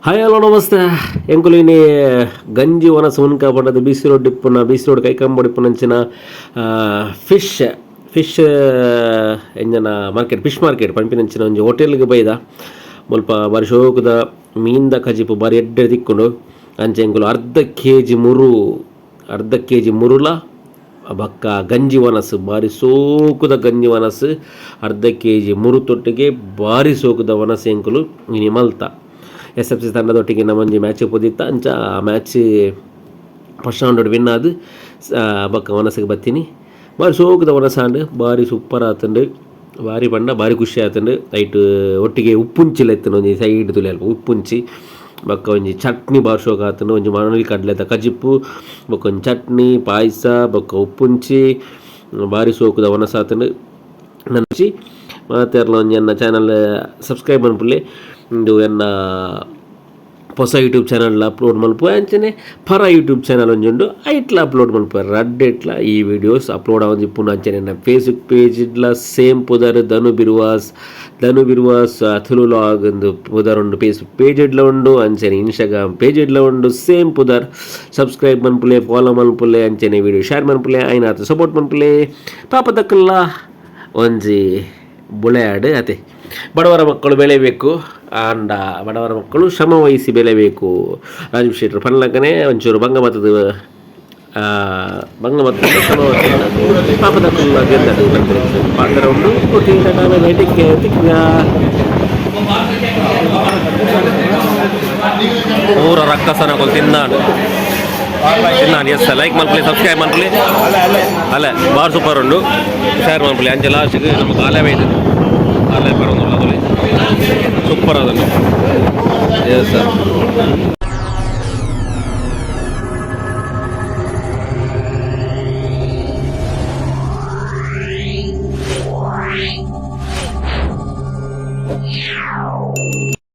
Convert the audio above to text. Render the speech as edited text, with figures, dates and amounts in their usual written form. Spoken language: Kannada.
ಹಾಯ್ ಹಲೋ ನಮಸ್ತೆ ಎಂಕುಲಿನಿ ಗಂಜಿ ವನಸ ಉನ್ಕ ಪಂಡದ ಬಿಸಿ ರೋಡ್ ಇಪ್ಪುನ ಬಿಸಿ ರೋಡ್ ಕೈಕಂಬಡಿಪ್ಪುನಂಚಿನ ಫಿಶ್ ಎಂಜನ ಮಾರ್ಕೆಟ್ ಫಿಶ್ ಮಾರ್ಕೆಟ್ ಪಂಪಿನಂಚಿನ ಒಂಜಿ ಹೋಟೆಲ್ಗೆ ಬೈದ ಮುಲ್ಪ ಬಾರಿ ಶೋಕುದ ಮೀನ್ದ ಕಜಿಪು ಬಾರಿ ಎಡ್ಡೆ ತಿಕ್ಕೊಂಡು ಅಂಚೆ ಎಂಕುಲು ಅರ್ಧ ಕೆ ಜಿ ಮುರುಲ ಬಕ್ಕ ಗಂಜಿ ವನಸ್ ಬಾರಿ ಸೋಕುದ ಗಂಜಿ ವನಸ್ ಅರ್ಧ ಕೆ ಜಿ ಮುರುತೊಟ್ಟಿಗೆ ಬಾರಿ ಸೋಕುದ ವನಸ್ ಎಂಕುಲು ಇನಿ ಮಲ್ತ SFC ತಂಡದೊಟ್ಟಿಗೆ ನಮ್ಮೊಂಜಿ ಮ್ಯಾಚ್ ಪೋದಿತ್ತ ಅಂಚ ಆ ಮ್ಯಾಚ್ ಫಸ್ಟ್ ರೌಂಡ್ ವಿನ್ ಆದ್ ಬಕ್ಕ ವನಸಿಗೆ ಬತ್ತೀನಿ ಬಾರಿ ಸೋಕುದ ವನಸಾಂಡ್ ಬಾರಿ ಸೂಪರ್ ಆತಂಡು ಬಾರಿ ಪಂಡ ಬಾರಿ ಖುಷಿ ಆತಂಡು ಐಟ್ ಒಟ್ಟಿಗೆ ಉಪ್ಪುಂಚಿಲ ಎತ್ತನ ಒಂಜಿ ಸೈಡ್ ತುಲಿ ಅಲ್ಪ ಉಪ್ಪುಂಚಿ ಬಕ್ಕ ಒಂಜಿ ಚಟ್ನಿ ಬಾರಿ ಶೋಕ ಆತಂಡು ಒಂಜಿ ಮಣಲಿ ಕಡ್ಲೆದ ಕಜಿಪ್ಪು ಬೊಕ್ಕ ಒಂಜಿ ಚಟ್ನಿ ಪಾಯಸ ಬೊಕ್ಕ ಉಪ್ಪುಂಚಿ ಬಾರಿ ಸೋಕುದ ವನಸ ಆತಂಡು ನನ್ಸಿ ಮತ್ತೆ ಒಂಜಿ ಎನ್ನ ಚಾನಲ್ ಸಬ್ಸ್ಕ್ರೈಬ್ ಮನ್ಪುಲ್ಲೆ ಇಂದು ಎನ್ನ ಹೊಸ ಯೂಟ್ಯೂಬ್ ಚಾನಲ್ ಅಪ್ಲೋಡ್ ಮಲ್ಪು ಅಂಚನೆ ಪರ ಯೂಟ್ಯೂಬ್ ಚಾನಲ್ ಒಂಜುಂಡು ಐಟ್ಲ ಅಪ್ಲೋಡ್ ಮಲ್ಪು ರಡ್ಡ್ ಇಟ್ಲ ಈ ವಿಡಿಯೋಸ್ ಅಪ್ಲೋಡ್ ಆವೊಂದು ಇಪ್ಪುನ ಅಂಚನೆ ನನ್ನ ಫೇಸ್ಬುಕ್ ಪೇಜ್ ಇಡ್ಲ ಸೇಮ್ ಪುದರ್ ಧನು ಬಿರುವಾಸ್ ಅಥುಲು ಲಾಗ್ ಎಂದು ಪುದರ್ ಉಂಡು ಫೇಸ್ಬುಕ್ ಪೇಜ್ ಇಡ್ಲ ಉಂಡು ಅಂಚನೆ ಇನ್ಸ್ಟಾಗ್ರಾಮ್ ಪೇಜ್ ಇಡ್ಲ ಉಂಡು ಸೇಮ್ ಪುದರ್ ಸಬ್ಸ್ಕ್ರೈಬ್ ಮನ್ಪುಲೆ ಫಾಲೋ ಮನ್ಪುಲೆ ಅಂಚನೆ ವಿಡಿಯೋ ಶೇರ್ ಮನ್ಪುಲೆ ಐನಾತ ಸಪೋರ್ಟ್ ಮನ್ಪುಲೆ ಪಾಪ ದಕ್ಕಲ್ಲ ಒಂಜಿ ಬುಳೆಯಾಡು ಅತೆ ಬಡವರ ಮಕ್ಕಳು ಬೆಳೆಯಬೇಕು ಆಂಡ ಬಡವರ ಮಕ್ಕಳು ಶ್ರಮ ವಹಿಸಿ ಬೆಳೆಯಬೇಕು ರಾಜೀವ್ ಶೆಟ್ಟರ್ ಪನ್ಲಕ್ಕನೆ ಒಂಚೂರು ಭಂಗಮತದ ಶ್ರಮ ಪಾಪದ ಗೆದ್ದದು ಪಾತ್ರ ಉಂಡು ಊರ ರಕ್ಕಸನ ಕೊಲ್ ತಿನ್ನಾಡು ಎಸ್ ಲೈಕ್ ಮನ್ಪುಲಿ ಸಬ್ಸ್ಕ್ರೈಬ್ ಮನ್ಪುಲಿ ಅಲ್ಲ ಬಾರ್ ಸೂಪರ್ ಉಂಡು ಶೇರ್ ಮನ್ಪುಲಿ ಅಂಚೆ ಲಾಸ್ಟ್ಗೆ ನಮಗೆ ಆಲಯ ಇದೆ ಆಲಯ ಬರೋದು ಸೂಪರ್ ಅದನ್ನು ಎಸ್ ಸರ್